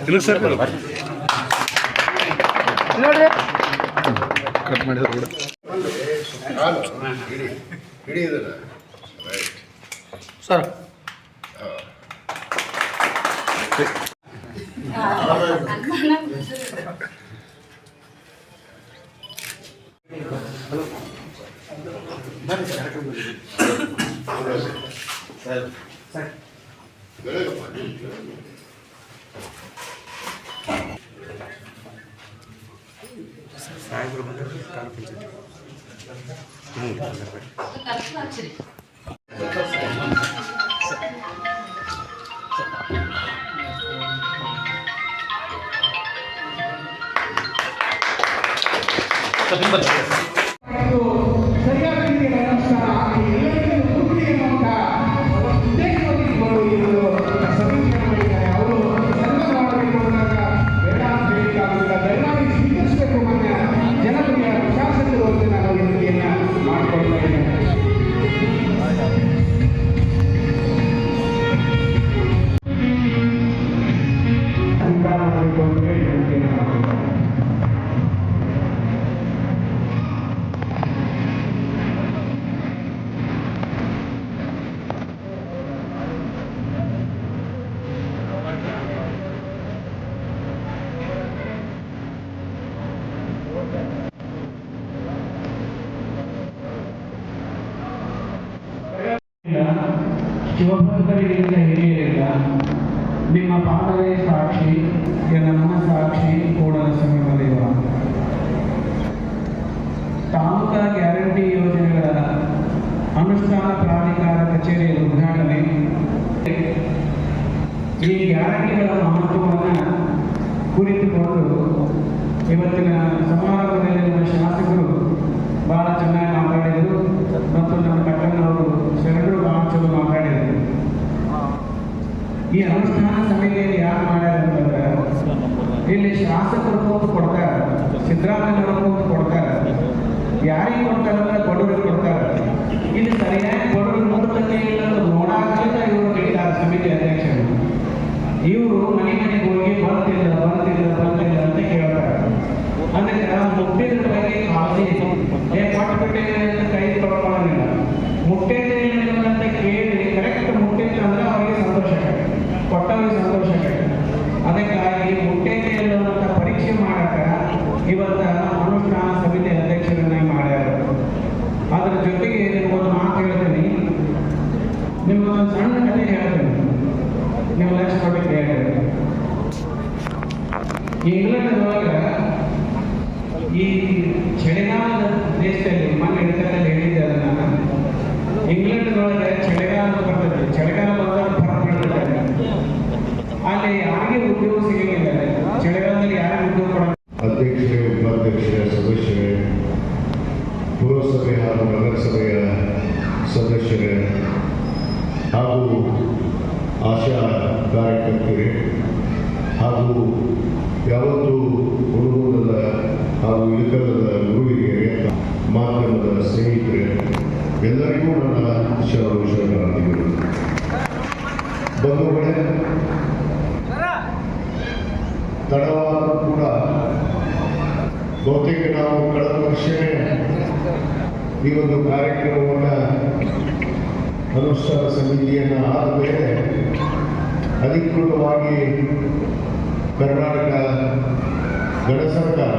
ಇಲ್ಲ ಸರ್ ನೋಡ್ರಿ ಕಟ್ ಮಾಡಿದ್ರೆ ಕೂಡ ಇಡೀ ಇದನ್ನ ಸರ್ ಸಾಹೇಬ್ರು ಬಂದರೆ ತಾಲೂಕು ಪಂಚಾಯತಿ ಶಿವಭಕ್ತರಿಗಿಂತ ಹಿರಿಯರಿಲ್ಲ ನಿಮ್ಮ ಪಾದವೇ ಸಾಕ್ಷಿ ನಮ್ಮ ಸಾಕ್ಷಿ ಕೂಡಲ ಸಂಗಮದೇವ. ತಾಲೂಕಾ ಗ್ಯಾರಂಟಿ ಯೋಜನೆಗಳ ಅನುಷ್ಠಾನ ಪ್ರಾಧಿಕಾರ ಕಚೇರಿಯ ಉದ್ಘಾಟನೆ. ಈ ಗ್ಯಾರಂಟಿಗಳ ಮಹತ್ವವನ್ನು ಕುರಿತುಕೊಂಡು ಇವತ್ತಿನ ಸಮಾರಂಭದಲ್ಲಿ ನಮ್ಮ ಶಾಸಕರು ಬಹಳ ಚೆನ್ನಾಗಿ ಮಾತಾಡಿದರು ಮತ್ತು ನಮ್ಮ ಕಟ್ಟಣ್ಣವರು ಶರಣರು ಬಹಳ ಚಲೋ ಮಾತಾಡಿದರು. ಈ ಅನುಷ್ಠಾನ ಸಮಿತಿಯಲ್ಲಿ ಯಾರು ಮಾಡ್ಯಾರ ಅಂತಂದ್ರೆ ಇಲ್ಲಿ ಶಾಸಕರು ಕೂತು ಕೊಡ್ತಾರೆ, ಸಿದ್ದರಾಮಯ್ಯವರು ಕೂತು ಕೊಡ್ತಾರೆ. ಯಾರಿಗೆ ಕೊಡ್ತಾರಂದ್ರೆ ಬಡವರಿಗೆ ಕೊಡ್ತಾರೆ. ಇಲ್ಲಿ ಸರಿಯಾಗಿ ಬಡವರಿಗೆ ಮುಟ್ಟುತ್ತೆ ಇಲ್ಲ ನೋಡಾಕಲಿಲ್ಲ ಇವರು ಕೇಳಿದ್ದಾರೆ ಸಮಿತಿ ಅಧ್ಯಕ್ಷರು. ಇವರು ಮನೆ ಮನೆಗೆ ಹೋಗಿ ಬರ್ತಿಲ್ಲ ಅಂತ ಕೇಳ್ತಾರೆ. ಅದಕ್ಕೆ ಮುಟ್ಟಿದ ಬಗ್ಗೆ ಕಾಳಜಿ ಕೊಟ್ಟುಬಿಟ್ಟಿದೆ ಅಂತ ಕೈ ತೊಳ್ಕೊಳ್ಳೋದಿಲ್ಲ. ಮುಟ್ಟಿದ್ದೆ ಅಂತ ಕೇಳಿ ಕರೆಕ್ಟ್ ಮುಟ್ಟಿತ್ತು ಅಂದ್ರೆ ಅವರಿಗೆ ಸಂತೋಷ ಆಗುತ್ತೆ, ಕೊಟ್ಟವರಿಗೆ ಸಂತೋಷ ಆಗುತ್ತೆ. ಅದಕ್ಕಾಗಿ ಮುಟ್ಟಿದ್ದೆ ಅನ್ನುವಂಥ ಪರೀಕ್ಷೆ ಮಾಡಕ್ಕೆ ಇವತ್ತ ಅನುಷ್ಠಾನ ಸಮಿತಿ ಅಧ್ಯಕ್ಷರನ್ನಾಗಿ ಮಾಡ್ಯಾರ. ಅದರ ಜೊತೆಗೆ ನಿಮಗೊಂದು ಮಾತು ಹೇಳ್ತೀನಿ, ನಿಮಗೊಂದು ಸಣ್ಣ ಕಥೆ ಹೇಳ್ತೀನಿ, ನೀವು ಲಕ್ಷ ಕೊಟ್ಟು ಕೇಳಿ. ಇಂಗ್ಲೆಂಡ್ನೊಳಗೆ ಈ ಚಳಿಗಾಲದ ದೇಶದಲ್ಲಿ ಮೊನ್ನೆ ಹಿಡಿತದಲ್ಲಿ ಹೇಳಿದ್ದೆ ಅದನ್ನು. ಇಂಗ್ಲೆಂಡ್ನೊಳಗೆ ಚಳಿಗಾಲ ಬರ್ತದೆ, ಚಳಿಗಾಲ ಬಂದಾಗ ಫರ್ಕ್ ಬೀಳ್ತದೆ. ಅಲ್ಲಿ ಯಾರಿಗೆ ಉದ್ಯೋಗ ಸಿಗಲಿಲ್ಲ, ಚಳಿಗಾಲದಲ್ಲಿ ಯಾರಿಗೆ ಉದ್ಯೋಗ ಕೊಡ. ಅಧ್ಯಕ್ಷರೇ, ಉಪಾಧ್ಯಕ್ಷರೇ, ಸದಸ್ಯರೇ, ಪುರಸಭೆ ಹಾಗೂ ನಗರಸಭೆಯ ಸದಸ್ಯರೇ ಹಾಗೂ ಆಶಾ ಕಾರ್ಯಕರ್ತರೇ ಹಾಗೂ ಯಾವತ್ತೂ ಹುಡುಗದ ಹಾಗೂ ಇಳಕಲದ ಗುರುವಿಗೆ ಮಾಧ್ಯಮದ ಸ್ನೇಹಿತರೆ ಎಲ್ಲರಿಗೂ ನನ್ನ ಶರಣಾರ್ಥಿಗಳು. ಬಂಧುಗಳೇ, ತಡವಾದರೂ ಕೂಡ ಬಹುತೇಕ ನಾವು ಕಳೆದ ವರ್ಷವೇ ಈ ಒಂದು ಕಾರ್ಯಕ್ರಮವನ್ನು ಅನುಷ್ಠಾನ ಸಮಿತಿಯನ್ನು ಆದ ಮೇಲೆ ಅಧಿಕೃತವಾಗಿ ಕರ್ನಾಟಕ ಗಣ ಸರ್ಕಾರ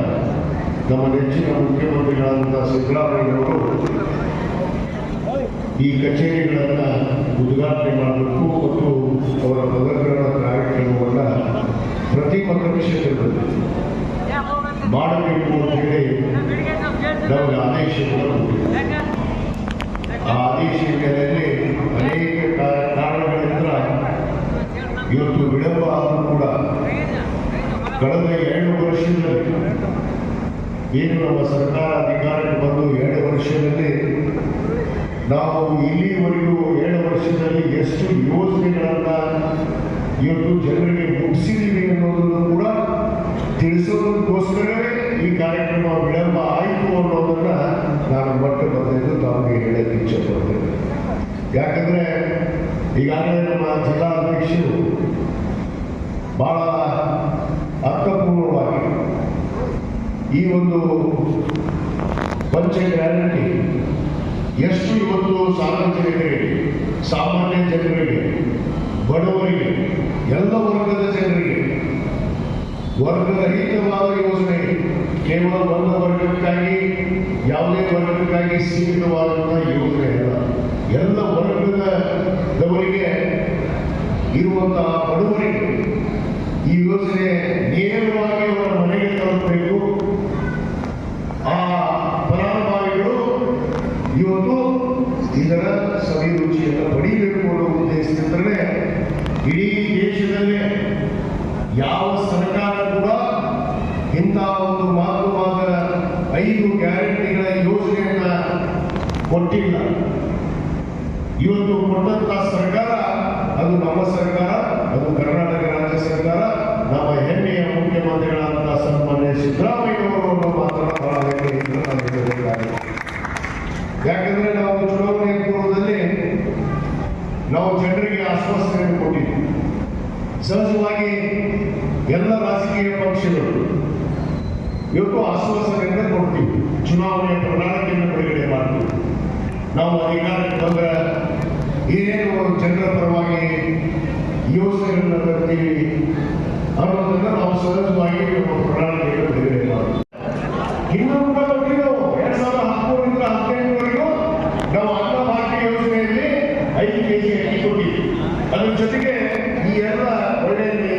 ನಮ್ಮ ನೆಚ್ಚಿನ ಮುಖ್ಯಮಂತ್ರಿಗಳಾದಂಥ ಸಿದ್ದರಾಮಯ್ಯನವರು ಈ ಕಚೇರಿಗಳನ್ನು ಉದ್ಘಾಟನೆ ಮಾಡಬೇಕು ಮತ್ತು ಅವರ ಪದಗ್ರಹಣ ಕಾರ್ಯಕ್ರಮವನ್ನು ಪ್ರತಿ ಮತಕ್ಷೇತ್ರದಲ್ಲಿ ಮಾಡಬೇಕು ಅಂತ ಹೇಳಿ ನಮಗೆ ಆದೇಶವನ್ನು ಆ ಆದೇಶ ಮೇಲೆಯಲ್ಲಿ ಅನೇಕ ಕಾರಣಗಳಿಂದ ಇವತ್ತು ವಿಳಂಬ ಆದರೂ ಕೂಡ ಕಳೆದ 2 ವರ್ಷದಲ್ಲಿ ಏನು ನಮ್ಮ ಸರ್ಕಾರ ಅಧಿಕಾರಕ್ಕೆ ಬಂದು 2 ವರ್ಷದಲ್ಲಿ ನಾವು ಇಲ್ಲಿವರೆಗೂ 7 ವರ್ಷದಲ್ಲಿ ಎಷ್ಟು ಯೋಜನೆಗಳನ್ನು ಇವತ್ತು ಜನರಿಗೆ ಮುಗಿಸಿದ್ದೀವಿ ಅನ್ನೋದನ್ನು ಕೂಡ ತಿಳಿಸೋದಕ್ಕೋಸ್ಕರವೇ ಈ ಕಾರ್ಯಕ್ರಮ ವಿಳಂಬ ಆಯಿತು ಅನ್ನೋದನ್ನು ನಾನು ಮೊಟ್ಟ ಮೊದಲು ತಮಗೆ ಹೇಳಕ್ಕೆ ಇಚ್ಛೆಪಡ್ತೇನೆ. ಯಾಕಂದರೆ ಈಗಾಗಲೇ ನಮ್ಮ ಜಿಲ್ಲಾಧ್ಯಕ್ಷರು ಭಾಳ ಈ ಒಂದು ಪಂಚ ಗ್ಯಾರಂಟಿ ಎಷ್ಟು ಇವತ್ತು ಸಾರ್ವಜನಿಕರಿಗೆ, ಸಾಮಾನ್ಯ ಜನರಿಗೆ, ಬಡವರಿಗೆ, ಎಲ್ಲ ವರ್ಗದ ಜನರಿಗೆ ವರ್ಗರಹಿತವಾದ ಯೋಜನೆ, ಕೇವಲ ಒಂದು ವರ್ಗಕ್ಕಾಗಿ, ಯಾವುದೇ ವರ್ಗಕ್ಕಾಗಿ ಸೀಮಿತವಾದಂತಹ ಯೋಜನೆ ಅಲ್ಲ. ಎಲ್ಲ ವರ್ಗದವರಿಗೆ ಇರುವಂತಹ ಬಡವರಿಗೆ ಈ ಯೋಜನೆ ನೇರವಾಗಿ ಅವರ ಮನೆಗೆ ತಲುಪಬೇಕು. ಆ ಫಲಾನುಭವಿಗಳು ಇವತ್ತು ಇದರ ಸವಿ ರುಚಿಯನ್ನು ಪಡೆಯಬೇಕು ಅನ್ನೋ ಉದ್ದೇಶದಿಂದಲೇ ಇಡೀ ದೇಶದಲ್ಲೇ ಯಾವ ಸರ್ಕಾರ ಕೂಡ ಇಂತಹ ಒಂದು ಮಹತ್ವವಾದ 5 ಗ್ಯಾರಂಟಿಗಳ ಯೋಜನೆಯನ್ನ ಕೊಟ್ಟಿಲ್ಲ. ಇವತ್ತು ಕೊಟ್ಟಂತಹ ಸರ್ಕಾರ ಅದು ನಮ್ಮ ಸರ್ಕಾರ, ಅದು ಕರ್ನಾಟಕ ರಾಜ್ಯ ಸರ್ಕಾರ, ನಮ್ಮ ಹೆಮ್ಮೆಯ ಮುಖ್ಯಮಂತ್ರಿಗಳಾದಂತಹ ಸನ್ಮಾನ್ಯ ಸಿದ್ದರಾಮಯ್ಯವರು ಮಾತನಾಡಬೇಕಾಗಿದೆ. ಯಾಕಂದ್ರೆ ನಾವು ಚುನಾವಣೆ ಪೂರ್ವದಲ್ಲಿ ನಾವು ಜನರಿಗೆ ಆಶ್ವಾಸನೆಯನ್ನು ಕೊಟ್ಟಿದ್ವಿ. ಸಹಜವಾಗಿ ಎಲ್ಲ ರಾಜಕೀಯ ಪಕ್ಷಗಳು ಇವತ್ತು ಆಶ್ವಾಸನೆಯನ್ನು ಕೊಡ್ತೀವಿ, ಚುನಾವಣೆ ಪ್ರಣಾಳಿಕೆಯನ್ನು ಬಿಡುಗಡೆ ಮಾಡ್ತೀವಿ. ನಾವು ಅಧಿಕಾರಕ್ಕೆ ಬಂದರೆ ಏನೇನು ಜನರ ಪರವಾಗಿ ಯೋಜನೆಗಳನ್ನು ತರ್ತೀವಿ ಅನ್ನೋದನ್ನ ನಾವು ಸಹಜವಾಗಿ ನಮ್ಮ ಪ್ರಣಾಳಿಕೆಯನ್ನು ಬಿಡುಗಡೆ ಮಾಡ್ತೀವಿ. ಇನ್ನೂ ಕೂಡ ನಾವು 2013ರಿಂದ 2018ವರೆಗೂ ನಾವು ಅನ್ನಭಾಗ್ಯ ಯೋಜನೆಯಲ್ಲಿ 5 kg ಅಕ್ಕಿ ಕೊಟ್ಟಿದ್ವಿ. ಅದ್ರ ಜೊತೆಗೆ ಈ ಎಲ್ಲ ಒಳ್ಳೆಣ್ಣೆ,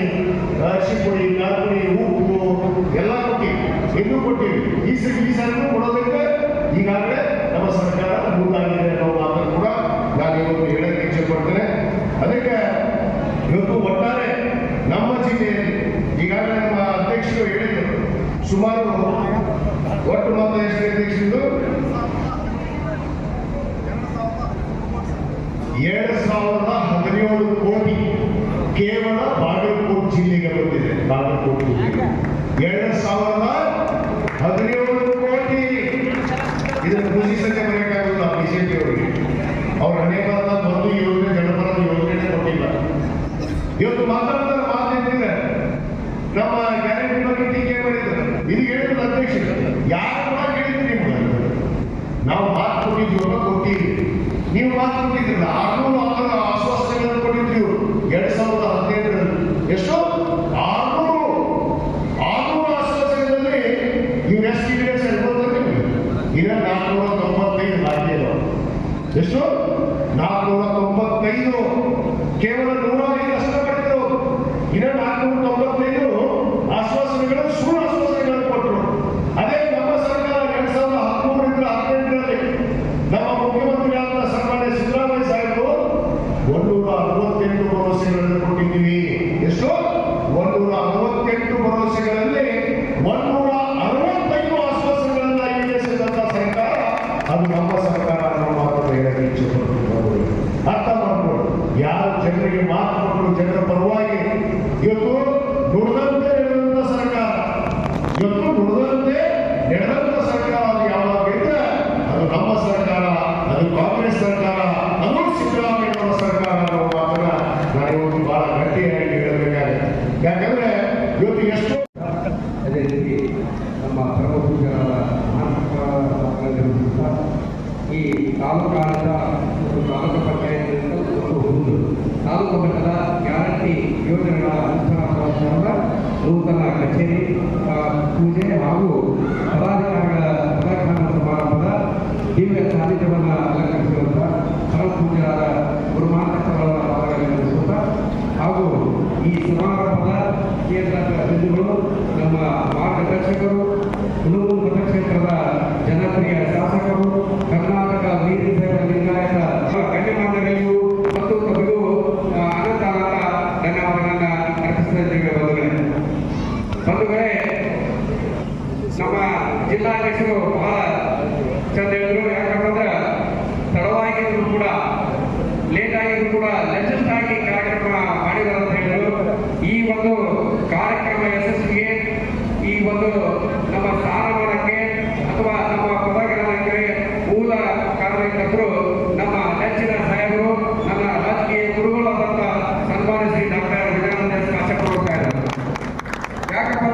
ಅರಿಶಿ ಪುಡಿ, ಕಾರುಪುಡಿ, ಉಪ್ಪು ಎಲ್ಲ ಕೊಟ್ಟಿವಿ, ಇನ್ನೂ ಕೊಟ್ಟಿವಿ. ಈ ಸರಿ ಕೊಡೋದಕ್ಕೆ ಈಗಾಗಲೇ ನಮ್ಮ ಸರ್ಕಾರ ಮುಂದಾಗಿದೆ ಅನ್ನೋ ಮಾತನ್ನು ಕೂಡ ನಾನು ಇವತ್ತು ಹೇಳಕ್ಕೆ ಇಚ್ಛೆ ಪಡ್ತೇನೆ. ಅದಕ್ಕೆ ಇವತ್ತು ಒಟ್ಟಾರೆ ನಮ್ಮ ಜಿಲ್ಲೆಯಲ್ಲಿ ಈಗಾಗಲೇ ನಮ್ಮ ಅಧ್ಯಕ್ಷರು ಹೇಳಿದರು, ಸುಮಾರು ಒಟ್ಟು ಮೊತ್ತ ಎಷ್ಟು ಅಧ್ಯಕ್ಷರು 2017 ಕೋಟಿ ಕೇವಲ ಬಾಗಲಕೋಟೆ ಜಿಲ್ಲೆಗೆ ಬಂದಿದೆ. ಬಾಗಲಕೋಟೆ ಜಿಲ್ಲೆಗೆ 2017 ಕೋಟಿ. ಇದನ್ನು ಖುಷಿ ಸಂಖ್ಯೆ ಬರೆಯಕ್ಕಾಗಲ್ಲ ಬಿಜೆಪಿ ಅವರಿಗೆ. ಅವ್ರ ಅನೇಕ ಬಂದು ಯೋಜನೆ, ಜನಪರ ಯೋಜನೆ ಕೊಟ್ಟಿಲ್ಲ. ಇವತ್ತು ಮಾತಾಡ್ತಾರೆ, ಮಾತಾಡ್ತಿದ್ರೆ ನಮ್ಮ ಗ್ಯಾರಂಟಿ ಬಗ್ಗೆ ಟೀಕೆ ಮಾಡಿದ್ದಾರೆ. ಇದು ಹೇಳಿದ್ರು ಅಧ್ಯಕ್ಷರು, ಯಾರು ಕೂಡ ಹೇಳಿದ್ರಿ ನಾವು ಮಾತು ಕೊಟ್ಟಿದ್ದೀವಿ ಅಂತ ಕೊಟ್ಟಿದ್ದೀವಿ. ನೀವು ಮಾತು ಕೊಟ್ಟಿದ್ದಿಲ್ಲ. 600 ಆಶ್ವಾಸನೆಗಳನ್ನು ಕೊಟ್ಟಿದ್ದೀವಿ 2017ರಲ್ಲಿ. ಎಷ್ಟು 600 ಆಶ್ವಾಸನೆಯಲ್ಲಿ ನೀವು ಎಷ್ಟು ಇದೆ ಸರಿಬೋದ್ರಿ? ಈಗ 495 ಬಾಕಿ ಇದಾವೆ. ಎಷ್ಟು 495, ಕೇವಲ 105 ಅಷ್ಟೇ ಮಾಡಿದ್ರು. ಇನ್ನು 495 ಆಶ್ವಾಸನೆಗಳು ಸುಳ್ಳು ಆಶ್ವಾಸನೆಗಳನ್ನು ಕೊಟ್ಟರು. ಅದೇ ನಮ್ಮ ಸರ್ಕಾರ 2013ರಿಂದ 2018ರಲ್ಲಿ ನಮ್ಮ ಮುಖ್ಯಮಂತ್ರಿಗಳಾದ ಸನ್ಮಾನ್ಯ ಸಿದ್ದರಾಮಯ್ಯ ಸಾಹೇಬರು 168 ಭರವಸೆಗಳನ್ನು ಕೊಟ್ಟಿದ್ದೀವಿ. ಎಷ್ಟು 168 ಭರವಸೆಗಳಲ್ಲಿ 165 ಆಶ್ವಾಸನೆಗಳನ್ನ ಈಡೇರಿಸಿದಂತಹ ಸರ್ಕಾರ ಅದು ನಮ್ಮ ಸರ್ಕಾರ ಅನ್ನೋ ಮಾತನ್ನು ಹೇಳಕ್ಕೆ ಇಚ್ಛೆ ಪಡ್ತಿದ್ದಾರೆ. ಅರ್ಥ ಮಾಡ್ಕೊಂಡು ಯಾರು ಜನರಿಗೆ ಮಾತು ಕೊಟ್ಟರು, ಜನರ ಪರವಾಗಿ ಇವತ್ತು ನುಡಿದಂತೆ ನಡೆದಂತ ಸರ್ಕಾರ, ಇವತ್ತು ನುಡಿದಂತೆ ನಡೆದಂತ ಸರ್ಕಾರ ಅದು ಯಾವಾಗ ಇದ್ರೆ ಅದು ನಮ್ಮ ಸರ್ಕಾರ, ಅದು ಕಾಂಗ್ರೆಸ್ ಸರ್ಕಾರ, ಅದು ಸಿದ್ದರಾಮಯ್ಯ ಸರ್ಕಾರ ಅನ್ನೋ ಮಾತನ್ನ ನಾನು ಇವತ್ತು ಬಹಳ ಗಟ್ಟಿಯಾಗಿ ಹೇಳಬೇಕಾಗಿದೆ. ಯಾಕಂದ್ರೆ ಇವತ್ತು ಎಷ್ಟು ಅದೇ ರೀತಿ ನಮ್ಮ ಪ್ರಮುಖರಾದ ಈ ತಾಲೂಕಾದ ಮತ್ತು ತಾಲೂಕು ಪಂಚಾಯತ್ನಿಂದ ಒಂದು ತಾಲೂಕು ಮಟ್ಟದ ಗ್ಯಾರಂಟಿ ಯೋಜನೆಗಳ ಅನುಷ್ಠಾನ ನೂತನ ಕಚೇರಿ ಪೂಜೆ ಹಾಗೂ ಪದಾಧಿಕಾರಿಗಳ ಪದಗ್ರಹಣ ಸಮಾರಂಭದ ದಿವ್ಯ ಸಾನ್ನಿಧ್ಯವನ್ನು ಅಲಂಕರಿಸಿರುವಂಥ ಪರಮ ಪೂಜ್ಯರಾದ ಗುರುಮಾತೃಗಳ ಪಾದಗಳನ್ನು ನಡೆಸುತ್ತ ಹಾಗೂ ಈ ಸಮಾರಂಭದ ಕೇಂದ್ರದ ಬಿಂದುಗಳು ನಮ್ಮ ಮಾರ್ಗದರ್ಶಕರು, ಹುಣಸೂರು ಮತಕ್ಷೇತ್ರದ ಜನಪ್ರಿಯ ಶಾಸಕರು, ಕರ್ನಾಟಕ ವೀರಶೈವ ಲಿಂಗಾಯತ ಗಣ್ಯಮಾನ್ಯರಿಗೂ ಮತ್ತು ತಮಗೂ ಅನಂತ ಧನ್ಯವಾದಗಳನ್ನು ಅರ್ಪಿಸುತ್ತಿದ್ದೇವೆ. ಬಂಧುಗಳೇ, ನಮ್ಮ ಜಿಲ್ಲಾಧ್ಯಕ್ಷರು ಬಹಳ ಚಂದ ಹೇಳಿದ್ರು. ಯಾಕಂದ್ರೆ ತಡವಾಗಿದ್ರು ಕೂಡ, ಲೇಟ್ ಆಗಿದ್ರು ಕೂಡ ಲೆಜೆಂಡ್ ಆಗಿ ಕಾರ್ಯಕ್ರಮ ಮಾಡಿದ್ದಾರೆ ಅಂತ ಹೇಳಿದ್ರು. ಈ ಒಂದು ಕಾರ್ಯಕ್ರಮ ಯಶಸ್ವಿಗೆ, ಈ ಒಂದು ನಮ್ಮ ಸ್ಥಾನಮಾನಕ್ಕೆ ಅಥವಾ ನಮ್ಮ ಪದಗ್ರಹಣಕ್ಕೆ ಮೂಲ ಕಾರಣಕರ್ತರು ನಮ್ಮ ನೆಚ್ಚಿನ ಸಾಹೇಬರು, ನನ್ನ ರಾಜಕೀಯ ಗುರುಗಳಾದಂಥ ಸನ್ಮಾನ್ಯ ಶ್ರೀ ಡಾಕ್ಟರ್ ವಿಜಯಾನಂದ ಶಾಸಕರು ಹೋಗ್ತಾ ಇದ್ದಾರೆ. ಯಾಕಪ್ಪ